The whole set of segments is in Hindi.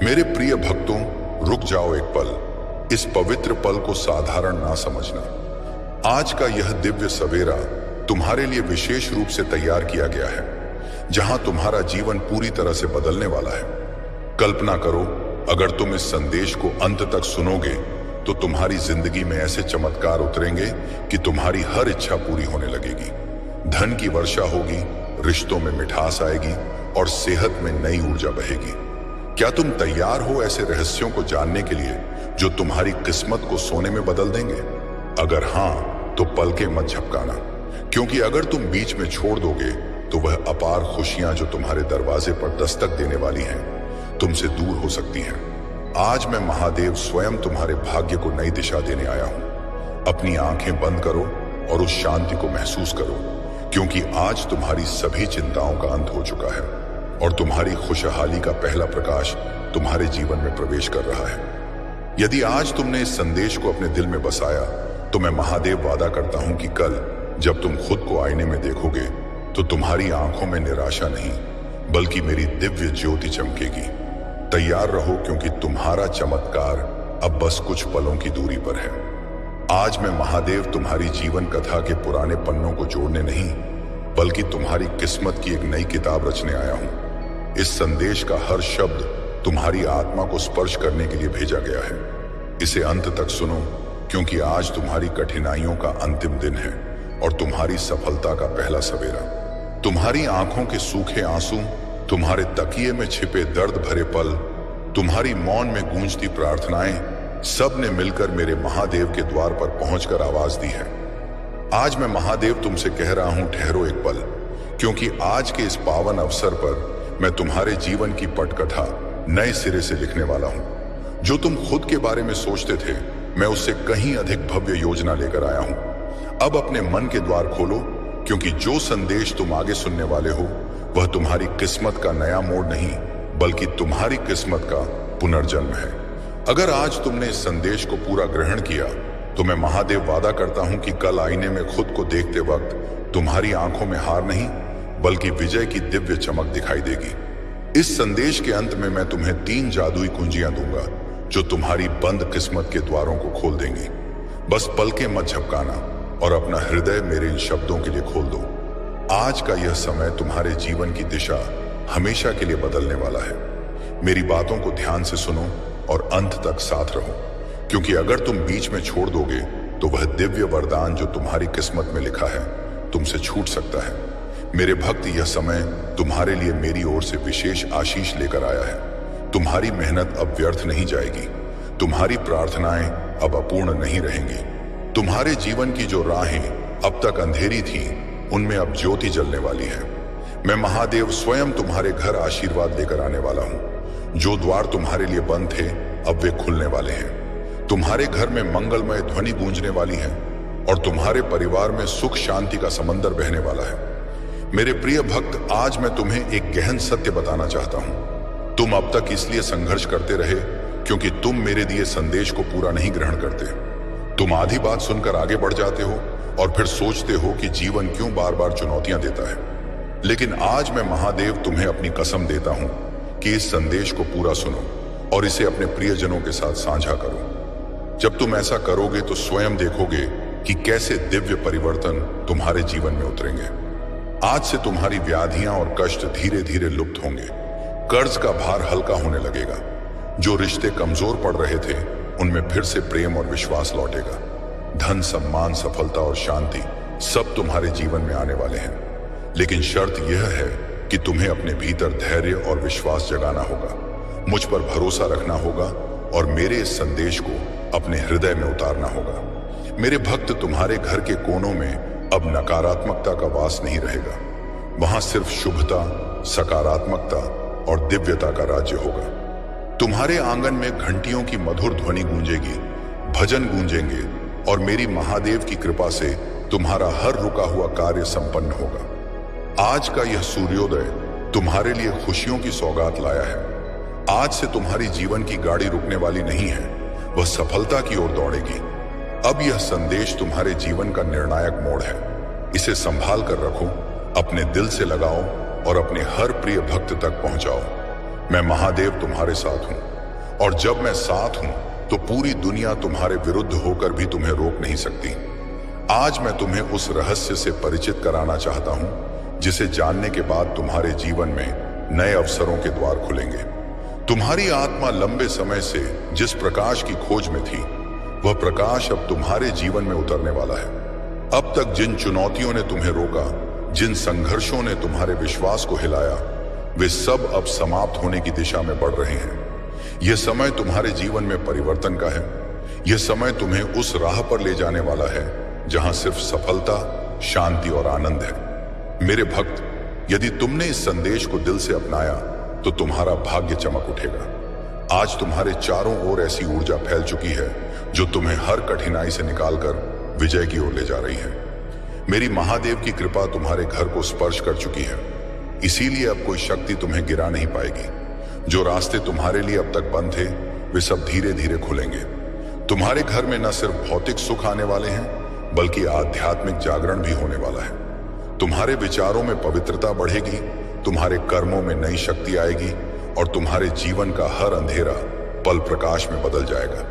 मेरे प्रिय भक्तों, रुक जाओ एक पल। इस पवित्र पल को साधारण ना समझना। आज का यह दिव्य सवेरा तुम्हारे लिए विशेष रूप से तैयार किया गया है, जहां तुम्हारा जीवन पूरी तरह से बदलने वाला है। कल्पना करो, अगर तुम इस संदेश को अंत तक सुनोगे तो तुम्हारी जिंदगी में ऐसे चमत्कार उतरेंगे कि तुम्हारी हर इच्छा पूरी होने लगेगी। धन की वर्षा होगी, रिश्तों में मिठास आएगी और सेहत में नई ऊर्जा बहेगी। क्या तुम तैयार हो ऐसे रहस्यों को जानने के लिए जो तुम्हारी किस्मत को सोने में बदल देंगे? अगर हां, तो पलके मत झपकाना, क्योंकि अगर तुम बीच में छोड़ दोगे तो वह अपार खुशियां जो तुम्हारे दरवाजे पर दस्तक देने वाली हैं, तुमसे दूर हो सकती हैं। आज मैं महादेव स्वयं तुम्हारे भाग्य को नई दिशा देने आया हूं। अपनी आंखें बंद करो और उस शांति को महसूस करो, क्योंकि आज तुम्हारी सभी चिंताओं का अंत हो चुका है और तुम्हारी खुशहाली का पहला प्रकाश तुम्हारे जीवन में प्रवेश कर रहा है। यदि आज तुमने इस संदेश को अपने दिल में बसाया, तो मैं महादेव वादा करता हूं कि कल जब तुम खुद को आईने में देखोगे तो तुम्हारी आंखों में निराशा नहीं, बल्कि मेरी दिव्य ज्योति चमकेगी। तैयार रहो, क्योंकि तुम्हारा चमत्कार अब बस कुछ पलों की दूरी पर है। आज मैं महादेव तुम्हारी जीवन कथा के पुराने पन्नों को जोड़ने नहीं, बल्कि तुम्हारी किस्मत की एक नई किताब रचने आया हूं। इस संदेश का हर शब्द तुम्हारी आत्मा को स्पर्श करने के लिए भेजा गया है। इसे अंत तक सुनो, क्योंकि आज तुम्हारी कठिनाइयों का अंतिम दिन है और तुम्हारी सफलता का पहला सवेरा। तुम्हारी आंखों के सूखे आंसू, तुम्हारे तकिए में छिपे दर्द भरे पल, तुम्हारी मौन में गूंजती प्रार्थनाएं, सब ने मिलकर मेरे महादेव के द्वार पर पहुंचकर आवाज दी है। आज मैं महादेव तुमसे कह रहा हूं, ठहरो एक पल, क्योंकि आज के इस पावन अवसर पर मैं तुम्हारे जीवन की पटकथा नए सिरे से लिखने वाला हूं। जो तुम खुद के बारे में सोचते थे, मैं उससे कहीं अधिक भव्य योजना लेकर आया हूं। अब अपने मन के द्वार खोलो, क्योंकि जो संदेश तुम आगे सुनने वाले हो वह तुम्हारी किस्मत का नया मोड़ नहीं, बल्कि तुम्हारी किस्मत का पुनर्जन्म है। अगर आज तुमने इस संदेश को पूरा ग्रहण किया, तो मैं महादेव वादा करता हूं कि कल आईने में खुद को देखते वक्त तुम्हारी आंखों में हार नहीं, बल्कि विजय की दिव्य चमक दिखाई देगी। इस संदेश के अंत में मैं तुम्हें 3 जादुई कुंजियां दूंगा, जो तुम्हारी बंद किस्मत के द्वारों को खोल देंगी। बस पलके मत झपकाना और अपना हृदय मेरे इन शब्दों के लिए खोल दो। आज का यह समय तुम्हारे जीवन की दिशा हमेशा के लिए बदलने वाला है। मेरी बातों को ध्यान से सुनो और अंत तक साथ रहो, क्योंकि अगर तुम बीच में छोड़ दोगे तो वह दिव्य वरदान जो तुम्हारी किस्मत में लिखा है तुमसे छूट सकता है। मेरे भक्त, यह समय तुम्हारे लिए मेरी ओर से विशेष आशीष लेकर आया है। तुम्हारी मेहनत अब व्यर्थ नहीं जाएगी, तुम्हारी प्रार्थनाएं अब अपूर्ण नहीं रहेंगी। तुम्हारे जीवन की जो राहें अब तक अंधेरी थी, उनमें अब ज्योति जलने वाली है। मैं महादेव स्वयं तुम्हारे घर आशीर्वाद लेकर आने वाला हूं। जो द्वार तुम्हारे लिए बंद थे, अब वे खुलने वाले हैं। तुम्हारे घर में मंगलमय ध्वनि गूंजने वाली है और तुम्हारे परिवार में सुख शांति का समंदर बहने वाला है। मेरे प्रिय भक्त, आज मैं तुम्हें एक गहन सत्य बताना चाहता हूं। तुम अब तक इसलिए संघर्ष करते रहे क्योंकि तुम मेरे दिए संदेश को पूरा नहीं ग्रहण करते। तुम आधी बात सुनकर आगे बढ़ जाते हो और फिर सोचते हो कि जीवन क्यों बार बार चुनौतियां देता है। लेकिन आज मैं महादेव तुम्हें अपनी कसम देता हूं कि इस संदेश को पूरा सुनो और इसे अपने प्रियजनों के साथ साझा करो। जब तुम ऐसा करोगे तो स्वयं देखोगे कि कैसे दिव्य परिवर्तन तुम्हारे जीवन में उतरेंगे। आज से तुम्हारी व्याधियां और कष्ट धीरे धीरे लुप्त होंगे। कर्ज का भार हल्का होने लगेगा। जो रिश्ते कमजोर पड़ रहे थे, उनमें फिर से प्रेम और विश्वास लौटेगा। धन, सम्मान, सफलता और शांति सब तुम्हारे जीवन में आने वाले हैं। लेकिन शर्त यह है कि तुम्हें अपने भीतर धैर्य और विश्वास जगाना होगा, मुझ पर भरोसा रखना होगा और मेरे इस संदेश को अपने हृदय में उतारना होगा। मेरे भक्त, तुम्हारे घर के कोनों में अब नकारात्मकता का वास नहीं रहेगा। वहां सिर्फ शुभता, सकारात्मकता और दिव्यता का राज्य होगा। तुम्हारे आंगन में घंटियों की मधुर ध्वनि गूंजेगी, भजन गूंजेंगे और मेरी महादेव की कृपा से तुम्हारा हर रुका हुआ कार्य संपन्न होगा। आज का यह सूर्योदय तुम्हारे लिए खुशियों की सौगात लाया है। आज से तुम्हारी जीवन की गाड़ी रुकने वाली नहीं है, वह सफलता की ओर दौड़ेगी। अब यह संदेश तुम्हारे जीवन का निर्णायक मोड़ है। इसे संभाल कर रखो, अपने दिल से लगाओ और अपने हर प्रिय भक्त तक पहुंचाओ। मैं महादेव तुम्हारे साथ हूं, और जब मैं साथ हूं तो पूरी दुनिया तुम्हारे विरुद्ध होकर भी तुम्हें रोक नहीं सकती। आज मैं तुम्हें उस रहस्य से परिचित कराना चाहता हूं जिसे जानने के बाद तुम्हारे जीवन में नए अवसरों के द्वार खुलेंगे। तुम्हारी आत्मा लंबे समय से जिस प्रकाश की खोज में थी, वह प्रकाश अब तुम्हारे जीवन में उतरने वाला है। अब तक जिन चुनौतियों ने तुम्हें रोका, जिन संघर्षों ने तुम्हारे विश्वास को हिलाया, वे सब अब समाप्त होने की दिशा में बढ़ रहे हैं। यह समय तुम्हारे जीवन में परिवर्तन का है। यह समय तुम्हें उस राह पर ले जाने वाला है जहां सिर्फ सफलता, शांति और आनंद है। मेरे भक्त, यदि तुमने इस संदेश को दिल से अपनाया तो तुम्हारा भाग्य चमक उठेगा। आज तुम्हारे चारों ओर ऐसी ऊर्जा फैल चुकी है जो तुम्हें हर कठिनाई से निकालकर विजय की ओर ले जा रही है। मेरी महादेव की कृपा तुम्हारे घर को स्पर्श कर चुकी है, इसीलिए अब कोई शक्ति तुम्हें गिरा नहीं पाएगी। जो रास्ते तुम्हारे लिए अब तक बंद थे, वे सब धीरे धीरे खुलेंगे। तुम्हारे घर में न सिर्फ भौतिक सुख आने वाले हैं, बल्कि आध्यात्मिक जागरण भी होने वाला है। तुम्हारे विचारों में पवित्रता बढ़ेगी, तुम्हारे कर्मों में नई शक्ति आएगी, और तुम्हारे जीवन का हर अंधेरा पल प्रकाश में बदल जाएगा।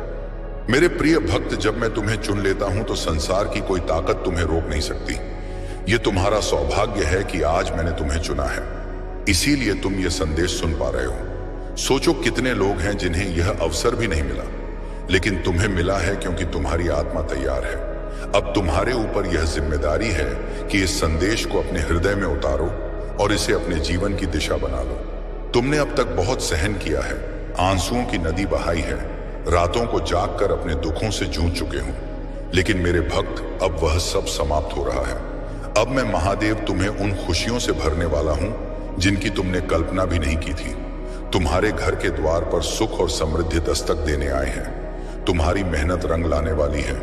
मेरे प्रिय भक्त, जब मैं तुम्हें चुन लेता हूं तो संसार की कोई ताकत तुम्हें रोक नहीं सकती। यह तुम्हारा सौभाग्य है कि आज मैंने तुम्हें चुना है, इसीलिए तुम यह संदेश सुन पा रहे हो। सोचो कितने लोग हैं जिन्हें यह अवसर भी नहीं मिला, लेकिन तुम्हें मिला है क्योंकि तुम्हारी आत्मा तैयार है। अब तुम्हारे ऊपर यह जिम्मेदारी है कि इस संदेश को अपने हृदय में उतारो और इसे अपने जीवन की दिशा बना लो। तुमने अब तक बहुत सहन किया है, आंसुओं की नदी बहाई है, रातों को जागकर अपने दुखों से जूझ चुके हो, लेकिन मेरे भक्त, अब वह सब समाप्त हो रहा है। अब मैं महादेव तुम्हें उन खुशियों से भरने वाला हूं जिनकी तुमने कल्पना भी नहीं की थी। तुम्हारे घर के द्वार पर सुख और समृद्धि दस्तक देने आए हैं। तुम्हारी मेहनत रंग लाने वाली है,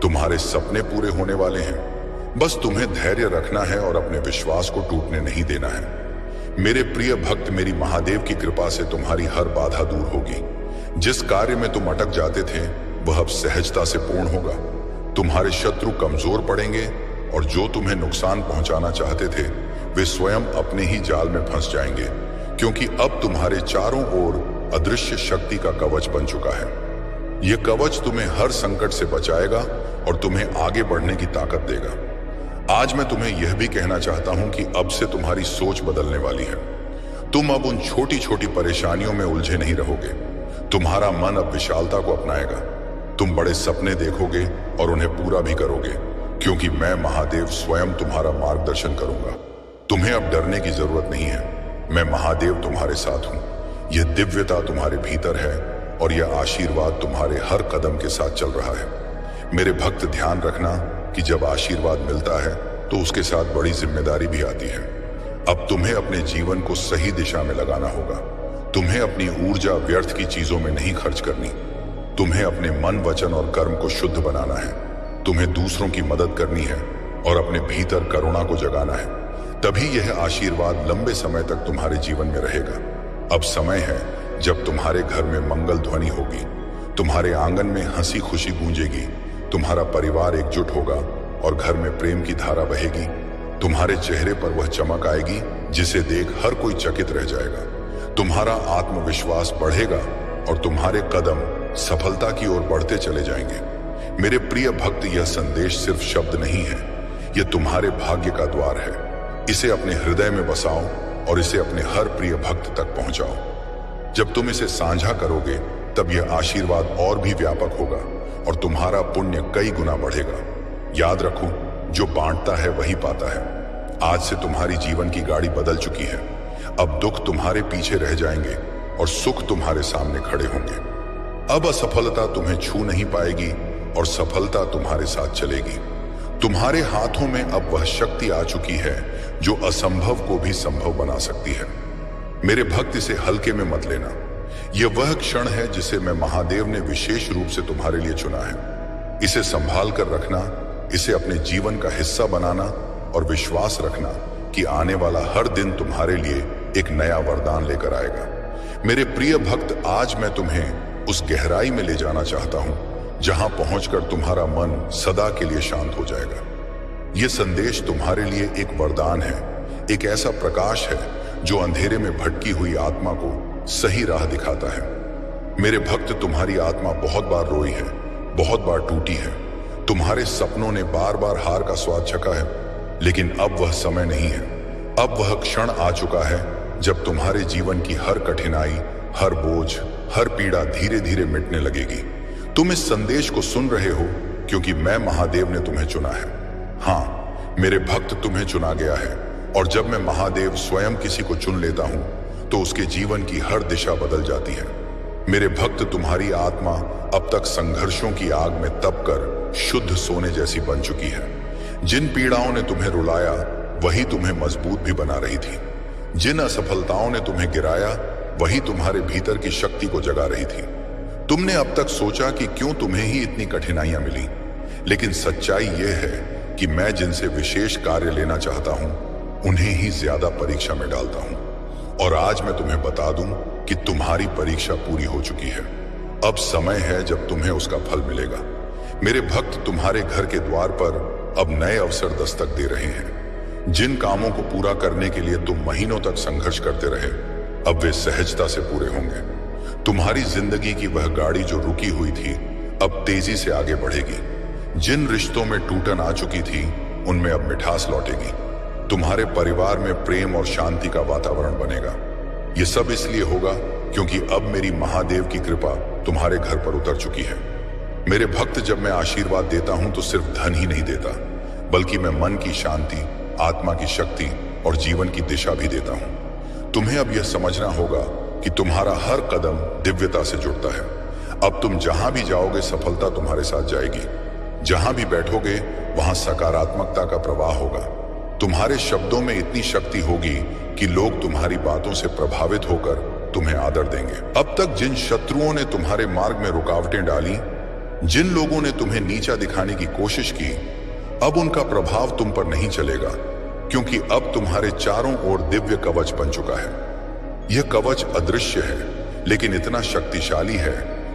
तुम्हारे सपने पूरे होने वाले हैं। बस तुम्हें धैर्य रखना है और अपने विश्वास को टूटने नहीं देना है। मेरे प्रिय भक्त, मेरी महादेव की कृपा से तुम्हारी हर बाधा दूर होगी। जिस कार्य में तुम अटक जाते थे, वह अब सहजता से पूर्ण होगा। तुम्हारे शत्रु कमजोर पड़ेंगे, और जो तुम्हें नुकसान पहुंचाना चाहते थे, वे स्वयं अपने ही जाल में फंस जाएंगे, क्योंकि अब तुम्हारे चारों ओर अदृश्य शक्ति का कवच बन चुका है। यह कवच तुम्हें हर संकट से बचाएगा और तुम्हें आगे बढ़ने की ताकत देगा। आज मैं तुम्हें यह भी कहना चाहता हूं कि अब से तुम्हारी सोच बदलने वाली है। तुम अब उन छोटी छोटी परेशानियों में उलझे नहीं रहोगे। तुम्हारा मन अब विशालता को अपनाएगा। तुम बड़े सपने देखोगे और उन्हें पूरा भी करोगे, क्योंकि मैं महादेव स्वयं तुम्हारा मार्गदर्शन करूंगा। तुम्हें अब डरने की जरूरत नहीं है। मैं महादेव तुम्हारे साथ हूं। यह दिव्यता तुम्हारे भीतर है और यह आशीर्वाद तुम्हारे हर कदम के साथ चल रहा है। मेरे भक्त, ध्यान रखना कि जब आशीर्वाद मिलता है तो उसके साथ बड़ी जिम्मेदारी भी आती है। अब तुम्हें अपने जीवन को सही दिशा में लगाना होगा। तुम्हें अपनी ऊर्जा व्यर्थ की चीजों में नहीं खर्च करनी। तुम्हें अपने मन, वचन और कर्म को शुद्ध बनाना है। तुम्हें दूसरों की मदद करनी है और अपने भीतर करुणा को जगाना है। तभी यह आशीर्वाद लंबे समय तक तुम्हारे जीवन में रहेगा। अब समय है जब तुम्हारे घर में मंगल ध्वनि होगी, तुम्हारे आंगन में हंसी खुशी गूंजेगी, तुम्हारा परिवार एकजुट होगा और घर में प्रेम की धारा बहेगी। तुम्हारे चेहरे पर वह चमक आएगी जिसे देख हर कोई चकित रह जाएगा। तुम्हारा आत्मविश्वास बढ़ेगा और तुम्हारे कदम सफलता की ओर बढ़ते चले जाएंगे। मेरे प्रिय भक्त, यह संदेश सिर्फ शब्द नहीं है, यह तुम्हारे भाग्य का द्वार है। इसे अपने हृदय में बसाओ और इसे अपने हर प्रिय भक्त तक पहुंचाओ। जब तुम इसे साझा करोगे, तब यह आशीर्वाद और भी व्यापक होगा और तुम्हारा पुण्य कई गुना बढ़ेगा। याद रखो, जो बांटता है वही पाता है। आज से तुम्हारी जीवन की गाड़ी बदल चुकी है। अब दुख तुम्हारे पीछे रह जाएंगे और सुख तुम्हारे सामने खड़े होंगे। अब असफलता तुम्हें छू नहीं पाएगी और सफलता तुम्हारे साथ चलेगी। तुम्हारे हाथों में अब वह शक्ति आ चुकी है जो असंभव को भी संभव बना सकती है। मेरे भक्त, इसे हल्के में मत लेना। यह वह क्षण है जिसे मैं महादेव ने विशेष रूप से तुम्हारे लिए चुना है। इसे संभाल कर रखना, इसे अपने जीवन का हिस्सा बनाना और विश्वास रखना कि आने वाला हर दिन तुम्हारे लिए एक नया वरदान लेकर आएगा। मेरे प्रिय भक्त, आज मैं तुम्हें उस गहराई में ले जाना चाहता हूं जहां पहुंचकर तुम्हारा मन सदा के लिए शांत हो जाएगा। यह संदेश तुम्हारे लिए एक वरदान है, एक ऐसा प्रकाश है जो अंधेरे में भटकी हुई आत्मा को सही राह दिखाता है। मेरे भक्त, तुम्हारी आत्मा बहुत बार रोई है, बहुत बार टूटी है। तुम्हारे सपनों ने बार बार हार का स्वाद चखा है, लेकिन अब वह समय नहीं है। अब वह क्षण आ चुका है जब तुम्हारे जीवन की हर कठिनाई, हर बोझ, हर पीड़ा धीरे धीरे मिटने लगेगी। तुम इस संदेश को सुन रहे हो क्योंकि मैं महादेव ने तुम्हें चुना है। हाँ, मेरे भक्त, तुम्हें चुना गया है। और जब मैं महादेव स्वयं किसी को चुन लेता हूं तो उसके जीवन की हर दिशा बदल जाती है। मेरे भक्त, तुम्हारी आत्मा अब तक संघर्षों की आग में तपकर शुद्ध सोने जैसी बन चुकी है। जिन पीड़ाओं ने तुम्हें रुलाया वही तुम्हें मजबूत भी बना रही थी। जिन असफलताओं ने तुम्हें गिराया वही तुम्हारे भीतर की शक्ति को जगा रही थी। तुमने अब तक सोचा कि क्यों तुम्हें ही इतनी कठिनाइयां मिली, लेकिन सच्चाई यह है कि मैं जिनसे विशेष कार्य लेना चाहता हूं उन्हें ही ज्यादा परीक्षा में डालता हूं। और आज मैं तुम्हें बता दूं कि तुम्हारी परीक्षा पूरी हो चुकी है। अब समय है जब तुम्हें उसका फल मिलेगा। मेरे भक्त, तुम्हारे घर के द्वार पर अब नए अवसर दस्तक दे रहे हैं। जिन कामों को पूरा करने के लिए तुम महीनों तक संघर्ष करते रहे, अब वे सहजता से पूरे होंगे। तुम्हारी जिंदगी की वह गाड़ी जो रुकी हुई थी अब तेजी से आगे बढ़ेगी। जिन रिश्तों में टूटन आ चुकी थी उनमें अब मिठास लौटेगी। तुम्हारे परिवार में प्रेम और शांति का वातावरण बनेगा। यह सब इसलिए होगा क्योंकि अब मेरी महादेव की कृपा तुम्हारे घर पर उतर चुकी है। मेरे भक्त, जब मैं आशीर्वाद देता हूं तो सिर्फ धन ही नहीं देता, बल्कि मैं मन की शांति, आत्मा की शक्ति और जीवन की दिशा भी देता हूं। तुम्हें अब यह समझना होगा कि तुम्हारा हर कदम दिव्यता से जुड़ता है। अब तुम जहां भी जाओगे सफलता तुम्हारे साथ जाएगी। जहां भी बैठोगे वहां सकारात्मकता का प्रवाह होगा। तुम्हारे शब्दों में इतनी शक्ति होगी कि लोग तुम्हारी बातों से प्रभावित होकर तुम्हें आदर देंगे। अब तक जिन शत्रुओं ने तुम्हारे मार्ग में रुकावटें डाली, जिन लोगों ने तुम्हें नीचा दिखाने की कोशिश की, अब उनका प्रभाव तुम पर नहीं चलेगा, क्योंकि अब तुम्हारे चारों ओर दिव्य कवच बन चुका है। यह कवच अदृश्य है, लेकिन इतना शक्तिशाली है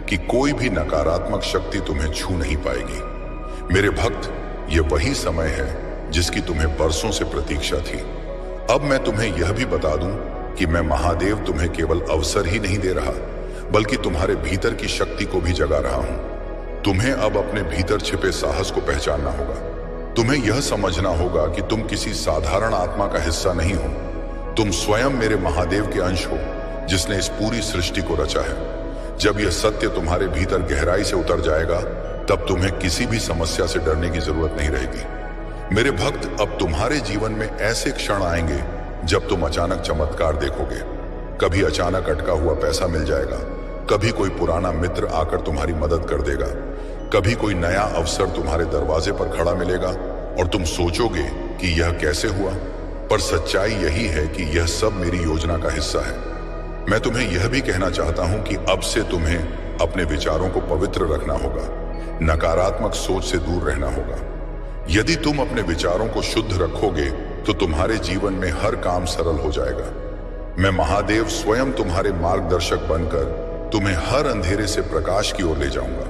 कि कोई भी नकारात्मक शक्ति तुम्हें छू नहीं पाएगी। मेरे भक्त, यह वही समय है जिसकी तुम्हें बरसों से प्रतीक्षा थी। अब मैं तुम्हें यह भी बता दूं कि मैं महादेव तुम्हें केवल अवसर ही नहीं दे रहा, बल्कि तुम्हारे भीतर की शक्ति को भी जगा रहा हूं। तुम्हें अब अपने भीतर छिपे साहस को पहचानना होगा। तुम्हें यह समझना होगा कि तुम किसी साधारण आत्मा का हिस्सा नहीं हो। तुम स्वयं मेरे महादेव के अंश हो, जिसने इस पूरी सृष्टि को रचा है। जब यह सत्य तुम्हारे भीतर गहराई से उतर जाएगा, तब तुम्हें किसी भी समस्या से डरने की जरूरत नहीं रहेगी। मेरे भक्त, अब तुम्हारे जीवन में ऐसे क्षण आएंगे जब तुम अचानक चमत्कार देखोगे। कभी अचानक अटका हुआ पैसा मिल जाएगा, कभी कोई पुराना मित्र आकर तुम्हारी मदद कर देगा, कभी कोई नया अवसर तुम्हारे दरवाजे पर खड़ा मिलेगा और तुम सोचोगे कि यह कैसे हुआ। पर सच्चाई यही है कि यह सब मेरी योजना का हिस्सा है। मैं तुम्हें यह भी कहना चाहता हूं कि अब से तुम्हें अपने विचारों को पवित्र रखना होगा, नकारात्मक सोच से दूर रहना होगा। यदि तुम अपने विचारों को शुद्ध रखोगे तो तुम्हारे जीवन में हर काम सरल हो जाएगा। मैं महादेव स्वयं तुम्हारे मार्गदर्शक बनकर तुम्हें हर अंधेरे से प्रकाश की ओर ले जाऊंगा।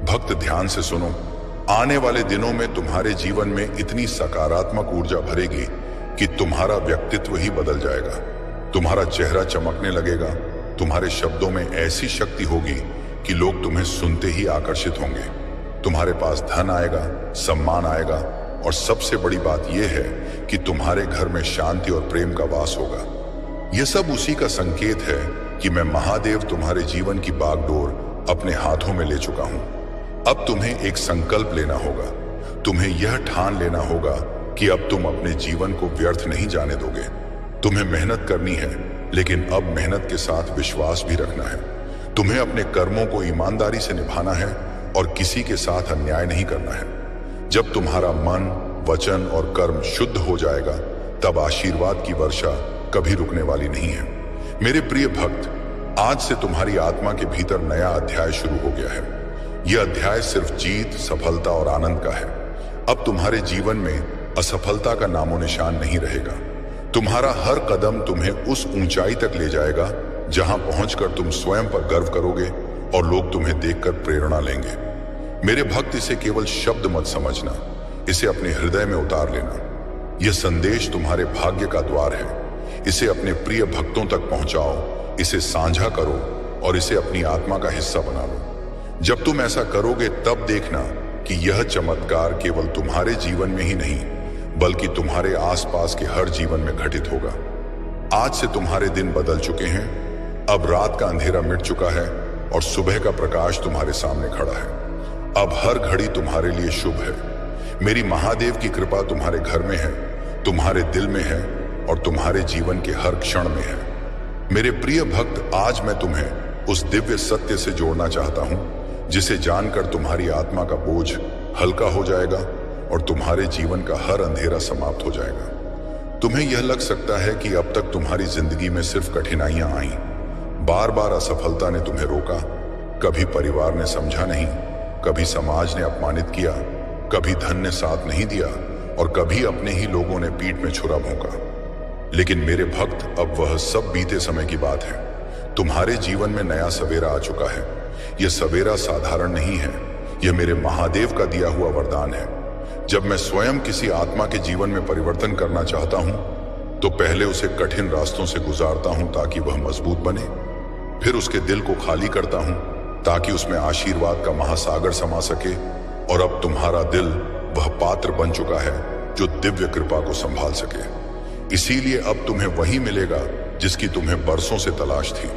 भक्त, ध्यान से सुनो। आने वाले दिनों में तुम्हारे जीवन में इतनी सकारात्मक ऊर्जा भरेगी कि तुम्हारा व्यक्तित्व ही बदल जाएगा। तुम्हारा चेहरा चमकने लगेगा। तुम्हारे शब्दों में ऐसी शक्ति होगी कि लोग तुम्हें सुनते ही आकर्षित होंगे। तुम्हारे पास धन आएगा, सम्मान आएगा, और सबसे बड़ी बात यह है कि तुम्हारे घर में शांति और प्रेम का वास होगा। यह सब उसी का संकेत है कि मैं महादेव तुम्हारे जीवन की बागडोर अपने हाथों में ले चुका हूं। अब तुम्हें एक संकल्प लेना होगा। तुम्हें यह ठान लेना होगा कि अब तुम अपने जीवन को व्यर्थ नहीं जाने दोगे। तुम्हें मेहनत करनी है, लेकिन अब मेहनत के साथ विश्वास भी रखना है। तुम्हें अपने कर्मों को ईमानदारी से निभाना है और किसी के साथ अन्याय नहीं करना है। जब तुम्हारा मन, वचन और कर्म शुद्ध हो जाएगा, तब आशीर्वाद की वर्षा कभी रुकने वाली नहीं है। मेरे प्रिय भक्त, आज से तुम्हारी आत्मा के भीतर नया अध्याय शुरू हो गया है। यह अध्याय सिर्फ जीत, सफलता और आनंद का है। अब तुम्हारे जीवन में असफलता का नामो निशान नहीं रहेगा। तुम्हारा हर कदम तुम्हें उस ऊंचाई तक ले जाएगा जहां पहुंचकर तुम स्वयं पर गर्व करोगे और लोग तुम्हें देखकर प्रेरणा लेंगे। मेरे भक्त, इसे केवल शब्द मत समझना, इसे अपने हृदय में उतार लेना। यह संदेश तुम्हारे भाग्य का द्वार है। इसे अपने प्रिय भक्तों तक पहुंचाओ इसे साझा करो और इसे अपनी आत्मा का हिस्सा बना लो। जब तुम ऐसा करोगे तब देखना कि यह चमत्कार केवल तुम्हारे जीवन में ही नहीं बल्कि तुम्हारे आसपास के हर जीवन में घटित होगा। आज से तुम्हारे दिन बदल चुके हैं। अब रात का अंधेरा मिट चुका है और सुबह का प्रकाश तुम्हारे सामने खड़ा है। अब हर घड़ी तुम्हारे लिए शुभ है। मेरी महादेव की कृपा तुम्हारे घर में है, तुम्हारे दिल में है और तुम्हारे जीवन के हर क्षण में है। मेरे प्रिय भक्त, आज मैं तुम्हें उस दिव्य सत्य से जोड़ना चाहता हूं जिसे जानकर तुम्हारी आत्मा का बोझ हल्का हो जाएगा और तुम्हारे जीवन का हर अंधेरा समाप्त हो जाएगा। तुम्हें यह लग सकता है कि अब तक तुम्हारी जिंदगी में सिर्फ कठिनाइयां आई, बार बार असफलता ने तुम्हें रोका, कभी परिवार ने समझा नहीं, कभी समाज ने अपमानित किया, कभी धन ने साथ नहीं दिया और कभी अपने ही लोगों ने पीठ में छुरा भोंका। लेकिन मेरे भक्त, अब वह सब बीते समय की बात है। तुम्हारे जीवन में नया सवेरा आ चुका है। यह सवेरा साधारण नहीं है, यह मेरे महादेव का दिया हुआ वरदान है। जब मैं स्वयं किसी आत्मा के जीवन में परिवर्तन करना चाहता हूं तो पहले उसे कठिन रास्तों से गुजारता हूं ताकि वह मजबूत बने, फिर उसके दिल को खाली करता हूं ताकि उसमें आशीर्वाद का महासागर समा सके। और अब तुम्हारा दिल वह पात्र बन चुका है जो दिव्य कृपा को संभाल सके। इसीलिए अब तुम्हें वही मिलेगा जिसकी तुम्हें बरसों से तलाश थी।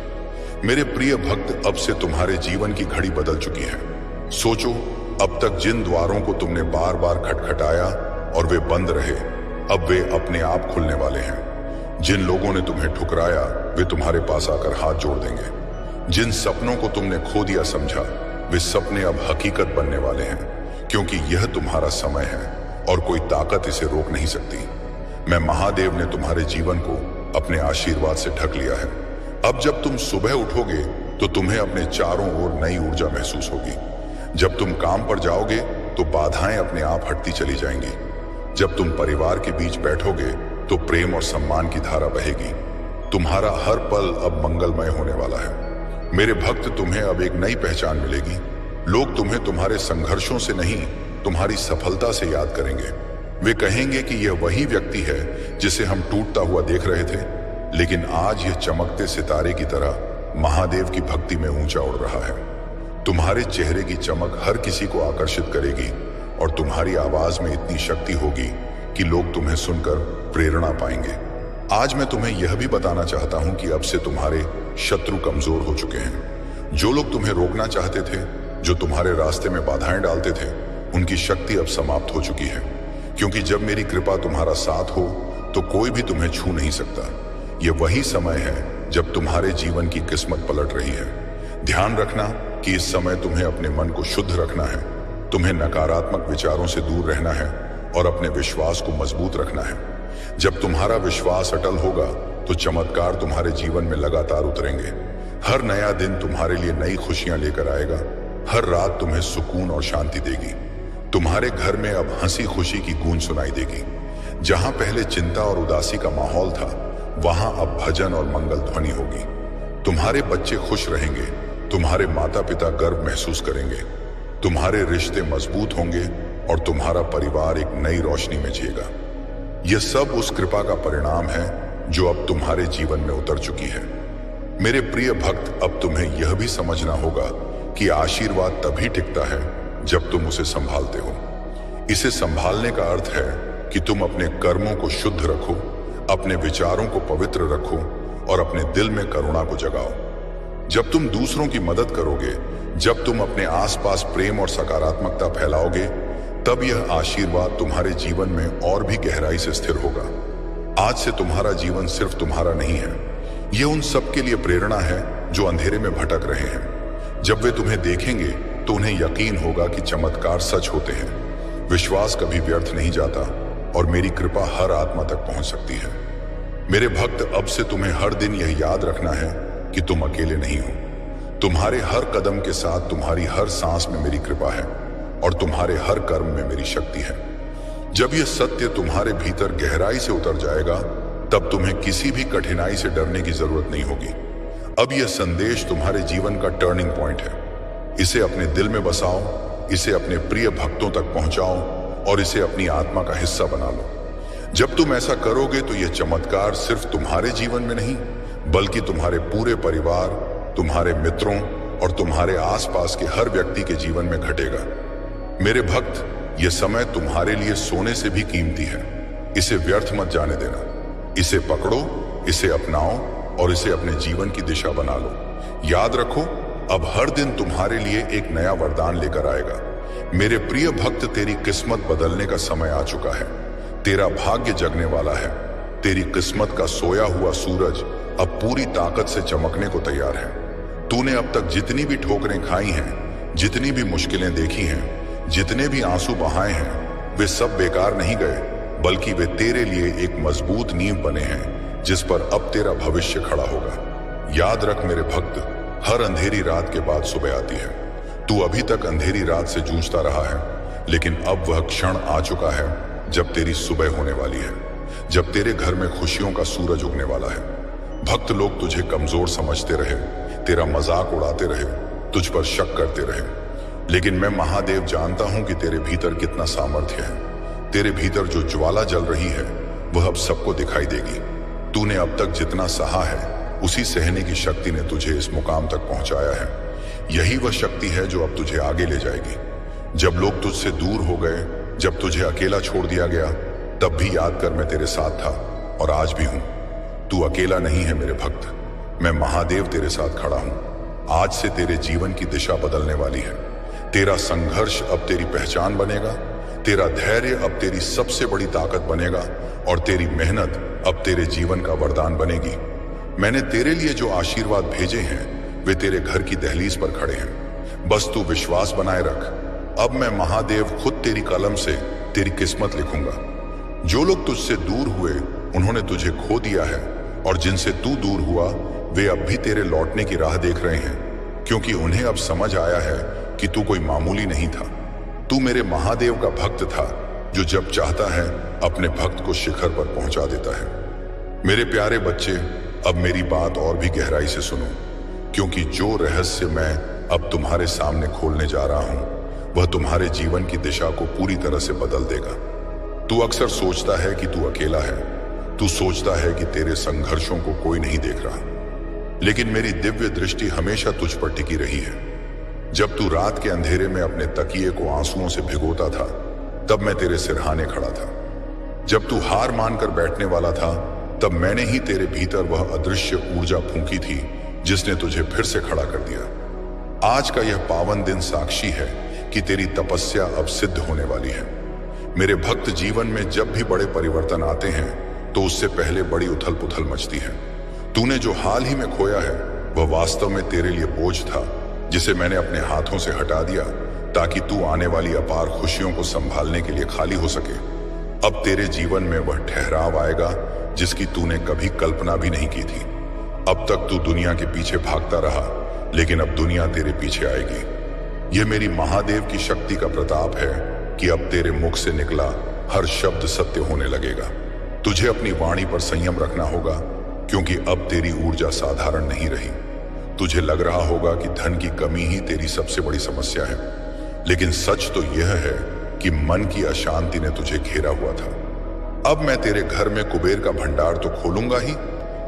मेरे प्रिय भक्त, अब से तुम्हारे जीवन की घड़ी बदल चुकी है। सोचो, अब तक जिन द्वारों को तुमने बार बार खटखटाया और वे बंद रहे, अब वे अपने आप खुलने वाले हैं। जिन लोगों ने तुम्हें ठुकराया वे तुम्हारे पास आकर हाथ जोड़ देंगे। जिन सपनों को तुमने खो दिया समझा, वे सपने अब हकीकत बनने वाले हैं, क्योंकि यह तुम्हारा समय है और कोई ताकत इसे रोक नहीं सकती। मैं महादेव ने तुम्हारे जीवन को अपने आशीर्वाद से ढक लिया है। अब जब तुम सुबह उठोगे तो तुम्हें अपने चारों ओर नई ऊर्जा महसूस होगी। जब तुम काम पर जाओगे तो बाधाएं अपने आप हटती चली जाएंगी। जब तुम परिवार के बीच बैठोगे तो प्रेम और सम्मान की धारा बहेगी। तुम्हारा हर पल अब मंगलमय होने वाला है। मेरे भक्त, तुम्हें अब एक नई पहचान मिलेगी। लोग तुम्हें तुम्हारे संघर्षों से नहीं, तुम्हारी सफलता से याद करेंगे। वे कहेंगे कि यह वही व्यक्ति है जिसे हम टूटता हुआ देख रहे थे, लेकिन आज यह चमकते सितारे की तरह महादेव की भक्ति में ऊंचा उड़ रहा है। तुम्हारे चेहरे की चमक हर किसी को आकर्षित करेगी और तुम्हारी आवाज में इतनी शक्ति होगी कि लोग तुम्हें सुनकर प्रेरणा पाएंगे। आज मैं तुम्हें यह भी बताना चाहता हूं कि अब से तुम्हारे शत्रु कमजोर हो चुके हैं। जो लोग तुम्हें रोकना चाहते थे, जो तुम्हारे रास्ते में बाधाएं डालते थे, उनकी शक्ति अब समाप्त हो चुकी है। क्योंकि जब मेरी कृपा तुम्हारा साथ हो तो कोई भी तुम्हें छू नहीं सकता। यह वही समय है जब तुम्हारे जीवन की किस्मत पलट रही है। ध्यान रखना कि इस समय तुम्हें अपने मन को शुद्ध रखना है, तुम्हें नकारात्मक विचारों से दूर रहना है और अपने विश्वास को मजबूत रखना है। जब तुम्हारा विश्वास अटल होगा तो चमत्कार तुम्हारे जीवन में लगातार उतरेंगे। हर नया दिन तुम्हारे लिए नई खुशियां लेकर आएगा। हर रात तुम्हें सुकून और शांति देगी। तुम्हारे घर में अब हंसी खुशी की गूंज सुनाई देगी। जहां पहले चिंता और उदासी का माहौल था, वहां अब भजन और मंगल ध्वनि होगी। तुम्हारे बच्चे खुश रहेंगे, तुम्हारे माता पिता गर्व महसूस करेंगे, तुम्हारे रिश्ते मजबूत होंगे और तुम्हारा परिवार एक नई रोशनी में जिएगा। यह सब उस कृपा का परिणाम है जो अब तुम्हारे जीवन में उतर चुकी है। मेरे प्रिय भक्त, अब तुम्हें यह भी समझना होगा कि आशीर्वाद तभी टिकता है जब तुम उसे संभालते हो। इसे संभालने का अर्थ है कि तुम अपने कर्मों को शुद्ध रखो, अपने विचारों को पवित्र रखो और अपने दिल में करुणा को जगाओ। जब तुम दूसरों की मदद करोगे, जब तुम अपने आसपास प्रेम और सकारात्मकता फैलाओगे, तब यह आशीर्वाद तुम्हारे जीवन में और भी गहराई से स्थिर होगा। आज से तुम्हारा जीवन सिर्फ तुम्हारा नहीं है, यह उन सब के लिए प्रेरणा है जो अंधेरे में भटक रहे हैं। जब वे तुम्हें देखेंगे तो उन्हें यकीन होगा कि चमत्कार सच होते हैं, विश्वास कभी व्यर्थ नहीं जाता और मेरी कृपा हर आत्मा तक पहुंच सकती है। मेरे भक्त, अब से तुम्हें हर दिन यह याद रखना है कि तुम अकेले नहीं हो। तुम्हारे हर कदम के साथ, तुम्हारी हर सांस में मेरी कृपा है और तुम्हारे हर कर्म में मेरी शक्ति है। जब यह सत्य तुम्हारे भीतर गहराई से उतर जाएगा, तब तुम्हें किसी भी कठिनाई से डरने की जरूरत नहीं होगी। अब यह संदेश तुम्हारे जीवन का टर्निंग पॉइंट है। इसे अपने दिल में बसाओ, इसे अपने प्रिय भक्तों तक पहुंचाओ और इसे अपनी आत्मा का हिस्सा बना लो। जब तुम ऐसा करोगे तो यह चमत्कार सिर्फ तुम्हारे जीवन में नहीं बल्कि तुम्हारे पूरे परिवार, तुम्हारे मित्रों और तुम्हारे आसपास के हर व्यक्ति के जीवन में घटेगा। मेरे भक्त, यह समय तुम्हारे लिए सोने से भी कीमती है। इसे व्यर्थ मत जाने देना। इसे पकड़ो, इसे अपनाओ और इसे अपने जीवन की दिशा बना लो। याद रखो, अब हर दिन तुम्हारे लिए एक नया वरदान लेकर आएगा। मेरे प्रिय भक्त, तेरी किस्मत बदलने का समय आ चुका है। तेरा भाग्य जगने वाला है। तेरी किस्मत का सोया हुआ सूरज अब पूरी ताकत से चमकने को तैयार है। तूने अब तक जितनी भी ठोकरें खाई हैं, जितनी भी मुश्किलें देखी हैं, जितने भी आंसू बहाए हैं, वे सब बेकार नहीं गए, बल्कि वे तेरे लिए एक मजबूत नींव बने हैं जिस पर अब तेरा भविष्य खड़ा होगा। याद रख मेरे भक्त, हर अंधेरी रात के बाद सुबह आती है। तू अभी तक अंधेरी रात से जूझता रहा है, लेकिन अब वह क्षण आ चुका है जब तेरी सुबह होने वाली है, जब तेरे घर में खुशियों का सूरज उगने वाला है। भक्त लोग तुझे कमजोर समझते रहे, तेरा मजाक उड़ाते रहे, तुझ पर शक करते रहे, लेकिन मैं महादेव जानता हूं कि तेरे भीतर कितना सामर्थ्य है। तेरे भीतर जो ज्वाला जल रही है वह अब सबको दिखाई देगी। तूने अब तक जितना सहा है, उसी सहने की शक्ति ने तुझे इस मुकाम तक पहुंचाया है। यही वह शक्ति है जो अब तुझे आगे ले जाएगी। जब लोग तुझसे दूर हो गए, जब तुझे अकेला छोड़ दिया गया, तब भी याद कर मैं तेरे साथ था और आज भी हूं। तू अकेला नहीं है मेरे भक्त, मैं महादेव तेरे साथ खड़ा हूं। आज से तेरे जीवन की दिशा बदलने वाली है। तेरा संघर्ष अब तेरी पहचान बनेगा, तेरा धैर्य अब तेरी सबसे बड़ी ताकत बनेगा और तेरी मेहनत अब तेरे जीवन का वरदान बनेगी। मैंने तेरे लिए जो आशीर्वाद भेजे हैं वे तेरे घर की दहलीज पर खड़े हैं। बस तू विश्वास बनाए रख। अब मैं महादेव खुद तेरी कलम से तेरी किस्मत लिखूंगा। जो लोग तुझसे दूर हुए उन्होंने तुझे खो दिया है, और जिनसे तू दूर हुआ वे अब भी तेरे लौटने की राह देख रहे हैं, क्योंकि उन्हें अब समझ आया है कि तू कोई मामूली नहीं था। तू मेरे महादेव का भक्त था जो जब चाहता है अपने भक्त को शिखर पर पहुंचा देता है। मेरे प्यारे बच्चे, अब मेरी बात और भी गहराई से सुनो, क्योंकि जो रहस्य मैं अब तुम्हारे सामने खोलने जा रहा हूं वह तुम्हारे जीवन की दिशा को पूरी तरह से बदल देगा। तू अक्सर सोचता है कि तू अकेला है, तू सोचता है कि तेरे संघर्षों को कोई नहीं देख रहा, लेकिन मेरी दिव्य दृष्टि हमेशा तुझ पर टिकी रही है। जब तू रात के अंधेरे में अपने तकिए को आंसुओं से भिगोता था, तब मैं तेरे सिरहाने खड़ा था। जब तू हार मानकर बैठने वाला था, तब मैंने ही तेरे भीतर वह अदृश्य ऊर्जा फूंकी थी जिसने तुझे फिर से खड़ा कर दिया। आज का यह पावन दिन साक्षी है कि तेरी तपस्या अब सिद्ध होने वाली है। मेरे भक्त, जीवन में जब भी बड़े परिवर्तन आते हैं तो उससे पहले बड़ी उथल पुथल मचती है। तूने जो हाल ही में खोया है वह वास्तव में तेरे लिए बोझ था, जिसे मैंने अपने हाथों से हटा दिया ताकि तू आने वाली अपार खुशियों को संभालने के लिए खाली हो सके। अब तेरे जीवन में वह ठहराव आएगा जिसकी तूने कभी कल्पना भी नहीं की थी। अब तक तू दुनिया के पीछे भागता रहा, लेकिन अब दुनिया तेरे पीछे आएगी। यह मेरी महादेव की शक्ति का प्रताप है कि अब तेरे मुख से निकला हर शब्द सत्य होने लगेगा। तुझे अपनी वाणी पर संयम रखना होगा, क्योंकि अब तेरी ऊर्जा साधारण नहीं रही। तुझे लग रहा होगा कि धन की कमी ही तेरी सबसे बड़ी समस्या है, लेकिन सच तो यह है कि मन की अशांति ने तुझे घेरा हुआ था। अब मैं तेरे घर में कुबेर का भंडार तो खोलूंगा ही,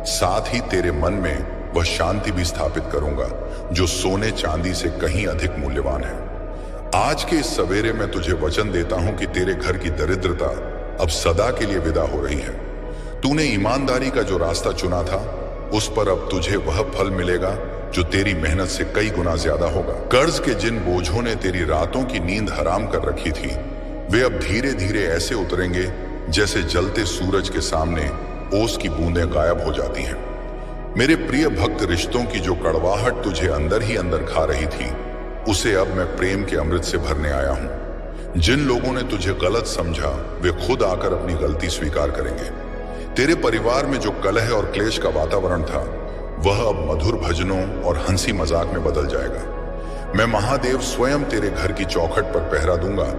साथ ही तेरे मन में वह शांति भी स्थापित करूंगा जो सोने चांदी से कहीं अधिक मूल्यवान है। आज के इस सवेरे मैं तुझे वचन देता हूं कि तेरे घर की दरिद्रता अब सदा के लिए विदा हो रही है। तूने ईमानदारी का जो रास्ता चुना था, उस पर अब तुझे वह फल मिलेगा जो तेरी मेहनत से कई गुना ज्यादा होगा। कर्ज के जिन बोझों ने तेरी रातों की नींद हराम कर रखी थी, वे अब धीरे धीरे ऐसे उतरेंगे जैसे जलते सूरज के सामने ओस की बूंदें गायब हो जाती हैं। मेरे प्रिय भक्त, रिश्तों की जो कड़वाहट तुझे अंदर ही अंदर खा रही थी, उसे अब मैं प्रेम के अमृत से भरने आया हूं। जिन लोगों ने तुझे गलत समझा, वे खुद आकर अपनी गलती स्वीकार करेंगे। तेरे परिवार में जो कलह और क्लेश का वातावरण था, वह अब मधुर भजनों और हंसी मजाक में बदल जाएगा। मैं महादेव स्वयं तेरे घर की चौखट पर पहरा दूंगा,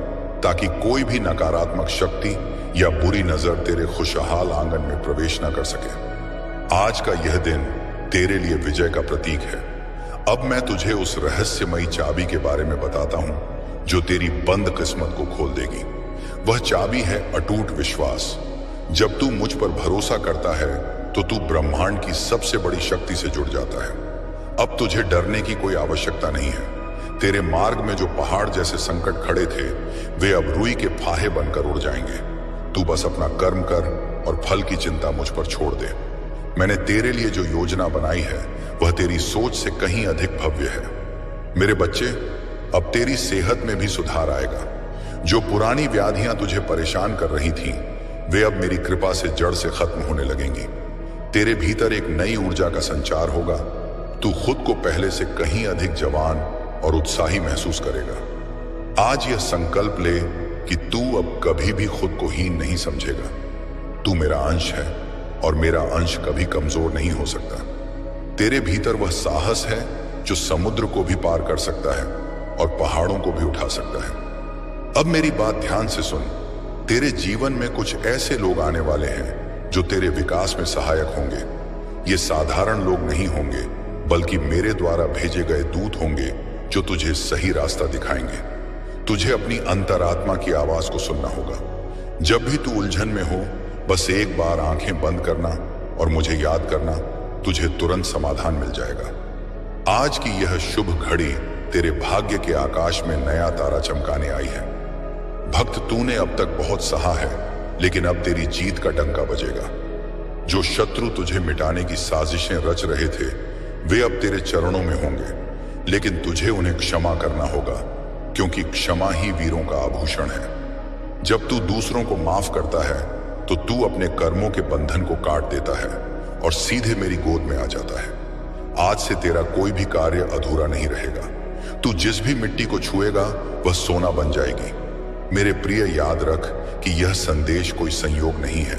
ताकि कोई भी नकारात्मक शक्ति या बुरी नजर तेरे खुशहाल आंगन में प्रवेश न कर सके। आज का यह दिन तेरे लिए विजय का प्रतीक है। अब मैं तुझे उस रहस्यमयी चाबी के बारे में बताता हूं जो तेरी बंद किस्मत को खोल देगी। वह चाबी है अटूट विश्वास। जब तू मुझ पर भरोसा करता है तो तू ब्रह्मांड की सबसे बड़ी शक्ति से जुड़ जाता है। अब तुझे डरने की कोई आवश्यकता नहीं है। तेरे मार्ग में जो पहाड़ जैसे संकट खड़े थे, वे अब रुई के फाहे बनकर उड़ जाएंगे। तू बस अपना कर्म कर और फल की चिंता मुझ पर छोड़ दे। मैंने तेरे लिए जो योजना बनाई है वह तेरी सोच से कहीं अधिक भव्य है। मेरे बच्चे, अब तेरी सेहत में भी सुधार आएगा। जो पुरानी व्याधियां तुझे परेशान कर रही थीं, वे अब मेरी कृपा से जड़ से खत्म होने लगेंगी। तेरे भीतर एक नई ऊर्जा का संचार होगा। तू खुद को पहले से कहीं अधिक जवान और उत्साही महसूस करेगा। आज यह संकल्प ले कि तू अब कभी भी खुद को हीन नहीं समझेगा। तू मेरा अंश है और मेरा अंश कभी कमजोर नहीं हो सकता। तेरे भीतर वह साहस है जो समुद्र को भी पार कर सकता है और पहाड़ों को भी उठा सकता है। अब मेरी बात ध्यान से सुन। तेरे जीवन में कुछ ऐसे लोग आने वाले हैं जो तेरे विकास में सहायक होंगे। ये साधारण लोग नहीं होंगे, बल्कि मेरे द्वारा भेजे गए दूत होंगे जो तुझे सही रास्ता दिखाएंगे। तुझे अपनी अंतरात्मा की आवाज को सुनना होगा। जब भी तू उलझन में हो, बस एक बार आंखें बंद करना और मुझे याद करना, तुझे तुरंत समाधान मिल जाएगा। आज की यह शुभ घड़ी तेरे भाग्य के आकाश में नया तारा चमकाने आई है। भक्त, तूने अब तक बहुत सहा है, लेकिन अब तेरी जीत का डंका बजेगा। जो शत्रु तुझे मिटाने की साजिशें रच रहे थे, वे अब तेरे चरणों में होंगे, लेकिन तुझे उन्हें क्षमा करना होगा, क्योंकि क्षमा ही वीरों का आभूषण है। जब तू दूसरों को माफ करता है, तो तू अपने कर्मों के बंधन को काट देता है और सीधे मेरी गोद में आ जाता है। आज से तेरा कोई भी कार्य अधूरा नहीं रहेगा। तू जिस भी मिट्टी को छुएगा, वह सोना बन जाएगी। मेरे प्रिय, याद रख कि यह संदेश कोई संयोग नहीं है।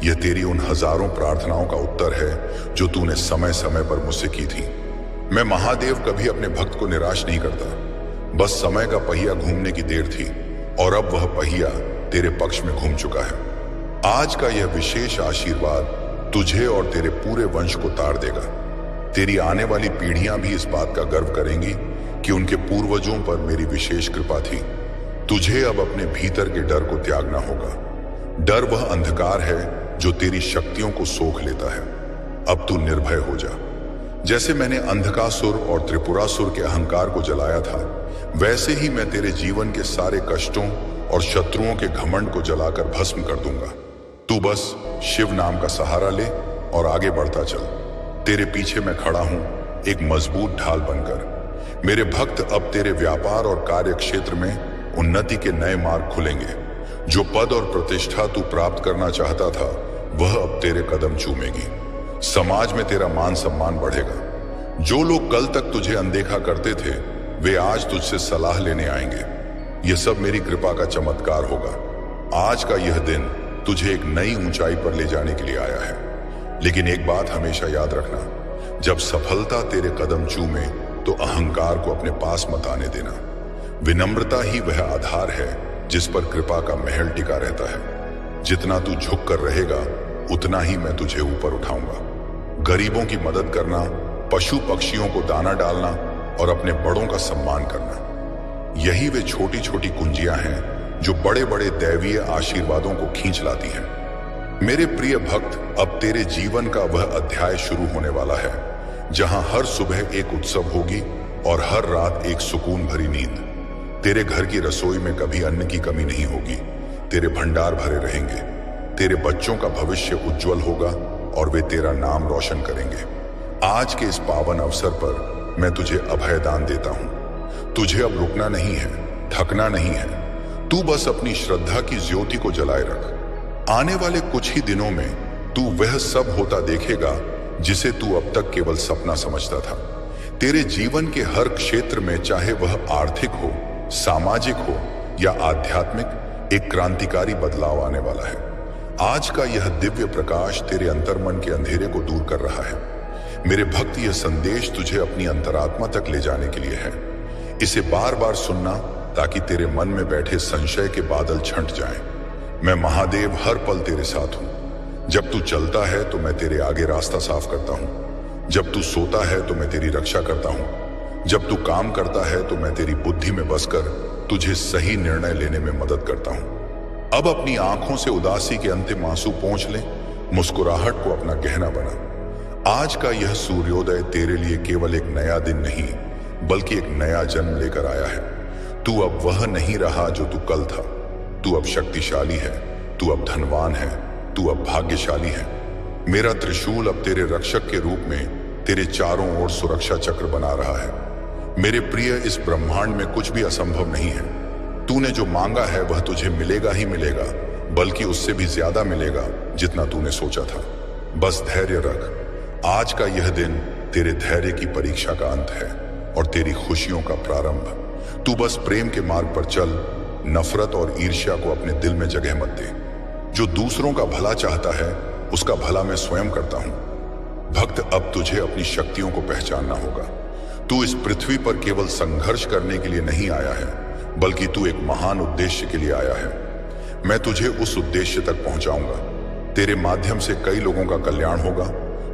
यह तेरी उन हजारों प्रार्थनाओं का उत्तर है जो तूने समय समय पर मुझसे की थी। मैं महादेव कभी अपने भक्त को निराश नहीं करता। बस समय का पहिया घूमने की देर थी और अब वह पहिया तेरे पक्ष में घूम चुका है। आज का यह विशेष आशीर्वाद तुझे और तेरे पूरे वंश को तार देगा। तेरी आने वाली पीढ़ियां भी इस बात का गर्व करेंगी कि उनके पूर्वजों पर मेरी विशेष कृपा थी। तुझे अब अपने भीतर के डर को त्यागना होगा। डर वह अंधकार है जो तेरी शक्तियों को सोख लेता है। अब तू निर्भय हो जा। जैसे मैंने अंधकासुर और त्रिपुरासुर के अहंकार को जलाया था, वैसे ही मैं तेरे जीवन के सारे कष्टों और शत्रुओं के घमंड को जलाकर भस्म कर दूंगा। तू बस शिव नाम का सहारा ले और आगे बढ़ता चल। तेरे पीछे मैं खड़ा हूं, एक मजबूत ढाल बनकर। मेरे भक्त, अब तेरे व्यापार और कार्य क्षेत्र में उन्नति के नए मार्ग खुलेंगे। जो पद और प्रतिष्ठा तू प्राप्त करना चाहता था, वह अब तेरे कदम चूमेगी। समाज में तेरा मान सम्मान बढ़ेगा। जो लोग कल तक तुझे अनदेखा करते थे, वे आज तुझसे सलाह लेने आएंगे। यह सब मेरी कृपा का चमत्कार होगा। आज का यह दिन तुझे एक नई ऊंचाई पर ले जाने के लिए आया है। लेकिन एक बात हमेशा याद रखना, जब सफलता तेरे कदम चूमे तो अहंकार को अपने पास मत आने देना। विनम्रता ही वह आधार है जिस पर कृपा का महल टिका रहता है। जितना तू झुक कर रहेगा, उतना ही मैं तुझे ऊपर उठाऊंगा। गरीबों की मदद करना, पशु पक्षियों को दाना डालना और अपने बड़ों का सम्मान करना, यही वे छोटी छोटी कुंजियां हैं जो बड़े बड़े दैवीय आशीर्वादों को खींच लाती हैं। मेरे प्रिय भक्त, अब तेरे जीवन का वह अध्याय शुरू होने वाला है जहां हर सुबह एक उत्सव होगी और हर रात एक सुकून भरी नींद। तेरे घर की रसोई में कभी अन्न की कमी नहीं होगी। तेरे भंडार भरे रहेंगे। तेरे बच्चों का भविष्य उज्जवल होगा और वे तेरा नाम रोशन करेंगे। आज के इस पावन अवसर पर मैं तुझे अभयदान देता हूं। तुझे अब रुकना नहीं है, थकना नहीं है। तू बस अपनी श्रद्धा की ज्योति को जलाए रख। आने वाले कुछ ही दिनों में तू वह सब होता देखेगा जिसे तू अब तक केवल सपना समझता था। तेरे जीवन के हर क्षेत्र में, चाहे वह आर्थिक हो, सामाजिक हो या आध्यात्मिक, एक क्रांतिकारी बदलाव आने वाला है। आज का यह दिव्य प्रकाश तेरे अंतर्मन के अंधेरे को दूर कर रहा है। मेरे भक्त, यह संदेश तुझे अपनी अंतरात्मा तक ले जाने के लिए है। इसे बार बार सुनना ताकि तेरे मन में बैठे संशय के बादल छंट जाएं। मैं महादेव हर पल तेरे साथ हूं। जब तू चलता है तो मैं तेरे आगे रास्ता साफ करता हूं। जब तू सोता है तो मैं तेरी रक्षा करता हूं। जब तू काम करता है तो मैं तेरी बुद्धि में बसकर तुझे सही निर्णय लेने में मदद करता हूं। अब अपनी आंखों से उदासी के अंतिम आंसू पोंछ ले मुस्कुराहट को अपना गहना बना। आज का यह सूर्योदय तेरे लिए केवल एक नया दिन नहीं, बल्कि एक नया जन्म लेकर आया है। तू अब वह नहीं रहा जो तू कल था। तू अब शक्तिशाली है, तू अब धनवान है, तू अब भाग्यशाली है। मेरा त्रिशूल अब तेरे रक्षक के रूप में तेरे चारों ओर सुरक्षा चक्र बना रहा है। मेरे प्रिय, इस ब्रह्मांड में कुछ भी असंभव नहीं है। तूने जो मांगा है वह तुझे मिलेगा ही मिलेगा, बल्कि उससे भी ज्यादा मिलेगा जितना तूने सोचा था। बस धैर्य रख। आज का यह दिन तेरे धैर्य की परीक्षा का अंत है और तेरी खुशियों का प्रारंभ। तू बस प्रेम के मार्ग पर चल। नफरत और ईर्ष्या को अपने दिल में जगह मत दे। जो दूसरों का भला चाहता है उसका भला मैं स्वयं करता हूं। भक्त, अब तुझे अपनी शक्तियों को पहचानना होगा। तू इस पृथ्वी पर केवल संघर्ष करने के लिए नहीं आया है, बल्कि तू एक महान उद्देश्य के लिए आया है। मैं तुझे उस उद्देश्य तक पहुंचाऊंगा। तेरे माध्यम से कई लोगों का कल्याण होगा।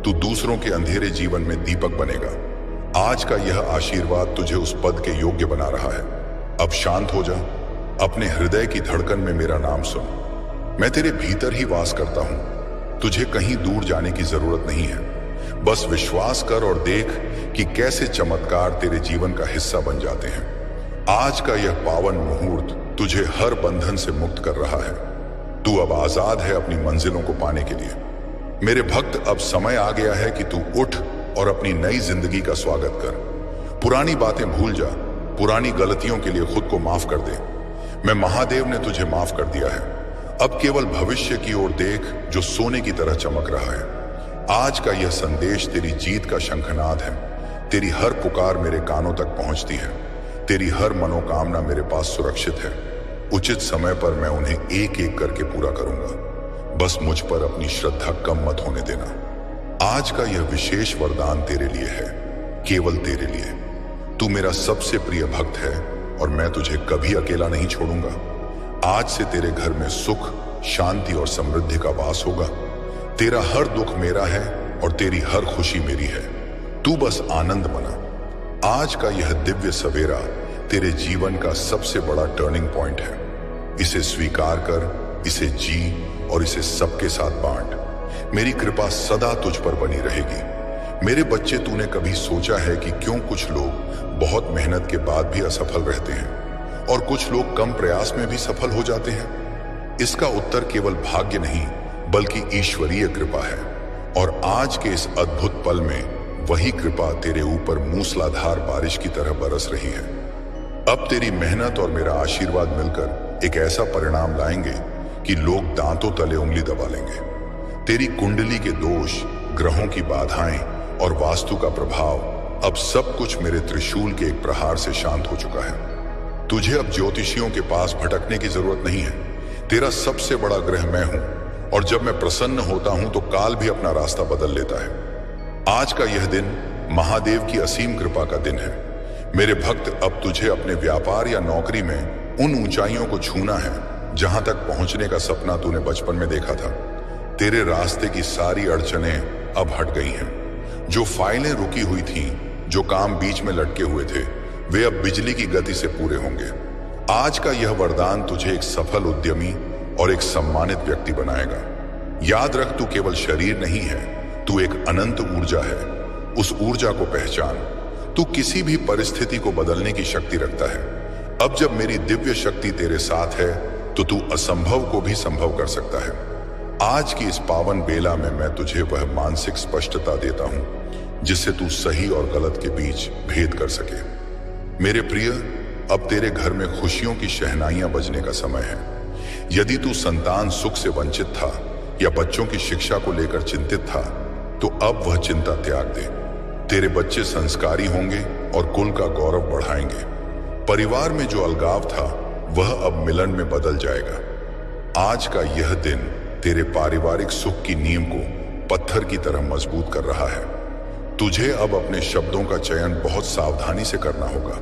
तू दूसरों के अंधेरे जीवन में दीपक बनेगा। आज का यह आशीर्वाद तुझे उस पद के योग्य बना रहा है। अब शांत हो जा। अपने हृदय की धड़कन में मेरा नाम सुन। मैं तेरे भीतर ही वास करता हूं। तुझे कहीं दूर जाने की जरूरत नहीं है। बस विश्वास कर और देख कि कैसे चमत्कार तेरे जीवन का हिस्सा बन जाते हैं। आज का यह पावन मुहूर्त तुझे हर बंधन से मुक्त कर रहा है। तू अब आजाद है अपनी मंजिलों को पाने के लिए। मेरे भक्त, अब समय आ गया है कि तू उठ और अपनी नई जिंदगी का स्वागत कर। पुरानी बातें भूल जा। पुरानी गलतियों के लिए खुद को माफ कर दे। मैं महादेव ने तुझे माफ कर दिया है। अब केवल भविष्य की ओर देख जो सोने की तरह चमक रहा है। आज का यह संदेश तेरी जीत का शंखनाद है। तेरी हर पुकार मेरे कानों तक पहुंचती है। तेरी हर मनोकामना मेरे पास सुरक्षित है। उचित समय पर मैं उन्हें एक एक करके पूरा करूंगा। बस मुझ पर अपनी श्रद्धा कम मत होने देना। आज का यह विशेष वरदान तेरे लिए है, केवल तेरे लिए। तू मेरा सबसे प्रिय भक्त है और मैं तुझे कभी अकेला नहीं छोड़ूंगा। आज से तेरे घर में सुख, शांति और समृद्धि का वास होगा। तेरा हर दुख मेरा है और तेरी हर खुशी मेरी है। तू बस आनंद मना। आज का यह दिव्य सवेरा तेरे जीवन का सबसे बड़ा टर्निंग पॉइंट है। इसे स्वीकार कर, इसे जी और इसे सबके साथ बांट। मेरी कृपा सदा तुझ पर बनी रहेगी। मेरे बच्चे, तूने कभी सोचा है कि क्यों कुछ लोग बहुत मेहनत के बाद भी असफल रहते हैं और कुछ लोग कम प्रयास में भी सफल हो जाते हैं? इसका उत्तर केवल भाग्य नहीं, बल्कि ईश्वरीय कृपा है। और आज के इस अद्भुत पल में वही कृपा तेरे ऊपर मूसलाधार बारिश की तरह बरस रही है। अब तेरी मेहनत और मेरा आशीर्वाद मिलकर एक ऐसा परिणाम लाएंगे कि लोग दांतों तले उंगली दबा लेंगे। तेरी कुंडली के दोष, ग्रहों की बाधाएं और वास्तु का प्रभाव, अब सब कुछ मेरे त्रिशूल के एक प्रहार से शांत हो चुका है। तुझे अब ज्योतिषियों के पास भटकने की जरूरत नहीं है। तेरा सबसे बड़ा ग्रह मैं हूं और जब मैं प्रसन्न होता हूं तो काल भी अपना रास्ता बदल लेता है। आज का यह दिन महादेव की असीम कृपा का दिन है। मेरे भक्त, अब तुझे अपने व्यापार या नौकरी में उन ऊंचाइयों को छूना है जहां तक पहुंचने का सपना तूने बचपन में देखा था। तेरे रास्ते की सारी अड़चनें अब हट गई हैं। जो फाइलें रुकी हुई थीं, जो काम बीच में लटके हुए थे, वे अब बिजली की गति से पूरे होंगे। आज का यह वरदान तुझे एक सफल उद्यमी और एक सम्मानित व्यक्ति बनाएगा। याद रख, तू केवल शरीर नहीं है, तू एक अनंत ऊर्जा है। उस ऊर्जा को पहचान। तू किसी भी परिस्थिति को बदलने की शक्ति रखता है। अब जब मेरी दिव्य शक्ति तेरे साथ है तो तू असंभव को भी संभव कर सकता है। आज की इस पावन बेला में मैं तुझे वह मानसिक स्पष्टता देता हूं जिससे तू सही और गलत के बीच भेद कर सके। मेरे प्रिय, अब तेरे घर में खुशियों की शहनाइयां बजने का समय है। यदि तू संतान सुख से वंचित था या बच्चों की शिक्षा को लेकर चिंतित था, तो अब वह चिंता त्याग दे। तेरे बच्चे संस्कारी होंगे और कुल का गौरव बढ़ाएंगे। परिवार में जो अलगाव था वह अब मिलन में बदल जाएगा। आज का यह दिन तेरे पारिवारिक सुख की नींव को पत्थर की तरह मजबूत कर रहा है। तुझे अब अपने शब्दों का चयन बहुत सावधानी से करना होगा।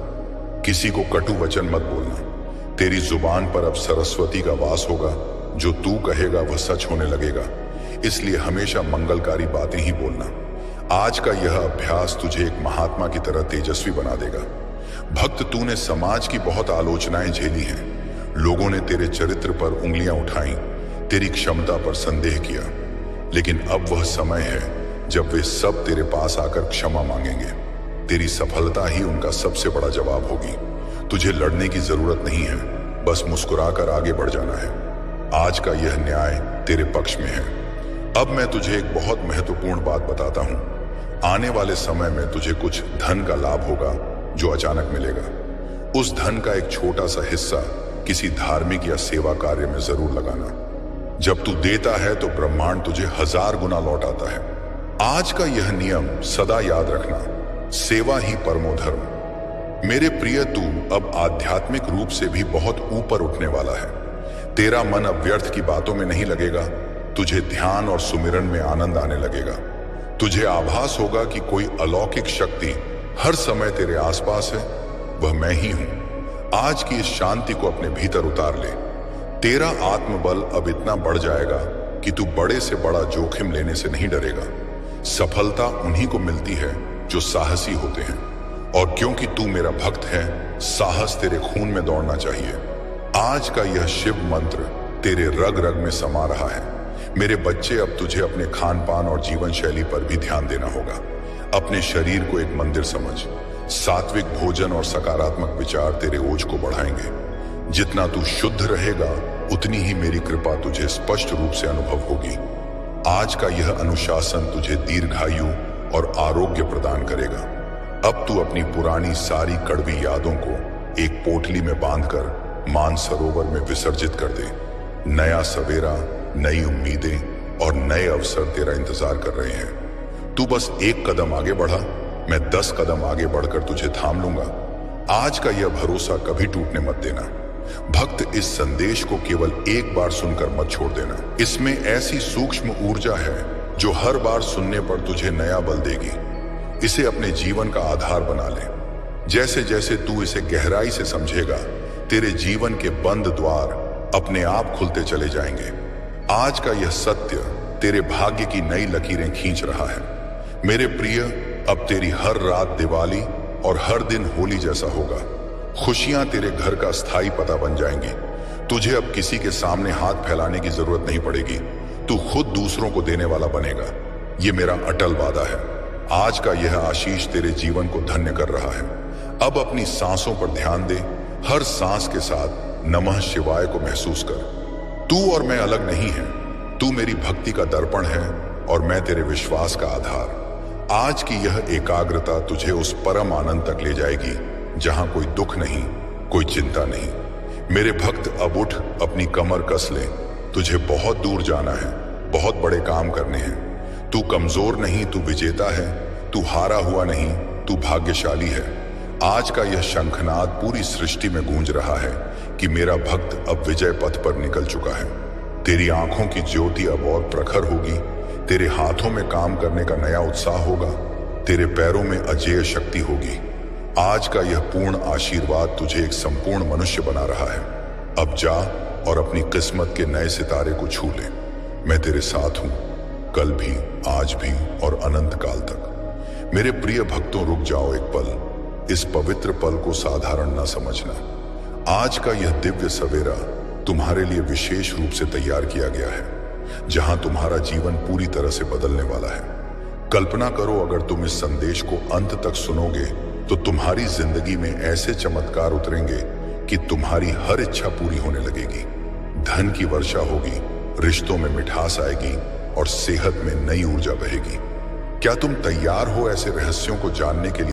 किसी को कटु वचन मत बोलना। तेरी जुबान पर अब सरस्वती का वास होगा। जो तू कहेगा वह सच होने लगेगा। इसलिए हमेशा मंगलकारी बातें ही बोलना। आज का यह अभ्यास तुझे एक महात्मा की तरह तेजस्वी बना देगा। भक्त, तूने समाज की बहुत आलोचनाएं झेली हैं। लोगों ने तेरे चरित्र पर उंगलियां उठाई, तेरी क्षमता पर संदेह किया। लेकिन अब वह समय है जब वे सब तेरे पास आकर क्षमा मांगेंगे। तेरी सफलता ही उनका सबसे बड़ा जवाब होगी। तुझे लड़ने की जरूरत नहीं है, बस मुस्कुराकर आगे बढ़ जाना है। आज का यह न्याय तेरे पक्ष में है। अब मैं तुझे एक बहुत महत्वपूर्ण बात बताता हूं। आने वाले समय में तुझे कुछ धन का लाभ होगा जो अचानक मिलेगा। उस धन का एक छोटा सा हिस्सा किसी धार्मिक या सेवा कार्य में जरूर लगाना। जब तू देता है तो ब्रह्मांड तुझे 1000 गुना लौटाता है। आज का यह नियम सदा याद रखना, सेवा ही परमो धर्म। मेरे प्रिय, तू अब आध्यात्मिक रूप से भी बहुत ऊपर उठने वाला है। तेरा मन अब व्यर्थ की बातों में नहीं लगेगा। तुझे ध्यान और सुमिरन में आनंद आने लगेगा। तुझे आभास होगा कि कोई अलौकिक शक्ति हर समय तेरे आसपास है। वह मैं ही हूं। आज की इस शांति को अपने भीतर उतार ले। तेरा आत्मबल अब इतना बढ़ जाएगा कि तू बड़े से बड़ा जोखिम लेने से नहीं डरेगा। सफलता उन्हीं को मिलती है जो साहसी होते हैं। और क्योंकि तू मेरा भक्त है, साहस तेरे खून में दौड़ना चाहिए। आज का यह शिव मंत्र तेरे रग रग में समा रहा है। मेरे बच्चे, अब तुझे अपने खान पान और जीवन शैली पर भी ध्यान देना होगा। अपने शरीर को एक मंदिर समझ। सात्विक भोजन और सकारात्मक विचार तेरे ओज को बढ़ाएंगे। जितना तू शुद्ध रहेगा, उतनी ही मेरी कृपा तुझे स्पष्ट रूप से अनुभव होगी। आज का यह अनुशासन तुझे दीर्घायु और आरोग्य प्रदान करेगा। अब तू अपनी पुरानी सारी कड़वी यादों को एक पोटली में बांधकर मानसरोवर में विसर्जित कर दे। नया सवेरा, नई उम्मीदें और नए अवसर तेरा इंतजार कर रहे हैं। तू बस एक कदम आगे बढ़ा, मैं 10 कदम आगे बढ़कर तुझे थाम लूंगा। आज का यह भरोसा कभी टूटने मत देना। भक्त, इस संदेश को केवल एक बार सुनकर मत छोड़ देना। इसमें ऐसी सूक्ष्म ऊर्जा है जो हर बार सुनने पर तुझे नया बल देगी। इसे अपने जीवन का आधार बना ले। जैसे जैसे तू इसे गहराई से समझेगा, तेरे जीवन के बंद द्वार अपने आप खुलते चले जाएंगे। आज का यह सत्य तेरे भाग्य की नई लकीरें खींच रहा है। मेरे प्रिय, अब तेरी हर रात दिवाली और हर दिन होली जैसा होगा। खुशियां तेरे घर का स्थायी पता बन जाएंगी। तुझे अब किसी के सामने हाथ फैलाने की जरूरत नहीं पड़ेगी। तू खुद दूसरों को देने वाला बनेगा। ये मेरा अटल वादा है। आज का यह आशीष तेरे जीवन को धन्य कर रहा है। अब अपनी सांसों पर ध्यान दे। हर सांस के साथ नमः शिवाय को महसूस कर। तू और मैं अलग नहीं है। तू मेरी भक्ति का दर्पण है और मैं तेरे विश्वास का आधार। आज की यह एकाग्रता तुझे उस परम आनंद तक ले जाएगी जहां कोई दुख नहीं, कोई चिंता नहीं। मेरे भक्त, अब उठ, अपनी कमर कस ले। तुझे बहुत दूर जाना है, बहुत बड़े काम करने हैं। तू कमजोर नहीं, तू विजेता है। तू हारा हुआ नहीं, तू भाग्यशाली है। आज का यह शंखनाद पूरी सृष्टि में गूंज रहा है कि मेरा भक्त अब विजय पथ पर निकल चुका है। तेरी आंखों की ज्योति अब और प्रखर होगी। तेरे हाथों में काम करने का नया उत्साह होगा। तेरे पैरों में अजेय शक्ति होगी। आज का यह पूर्ण आशीर्वाद तुझे एक संपूर्ण मनुष्य बना रहा है। अब जा और अपनी किस्मत के नए सितारे को छू ले। मैं तेरे साथ हूं, कल भी, आज भी और अनंत काल तक। मेरे प्रिय भक्तों, रुक जाओ एक पल। इस पवित्र पल को साधारण ना समझना। आज का यह दिव्य सवेरा तुम्हारे लिए विशेष रूप से तैयार किया गया है, जहां तुम्हारा जीवन पूरी तरह से बदलने वाला है। कल्पना करो, अगर तुम इस संदेश को अंत तक सुनोगे तो तुम्हारी जिंदगी में ऐसे चमत्कार उतरेंगे कि तुम्हारी हर इच्छा पूरी होने लगेगी। धन की वर्षा होगी, रिश्तों में मिठास आएगी और सेहत में नई ऊर्जा बहेगी। क्या तुम तैयार हो ऐसे रहस्यों को जानने के लिए?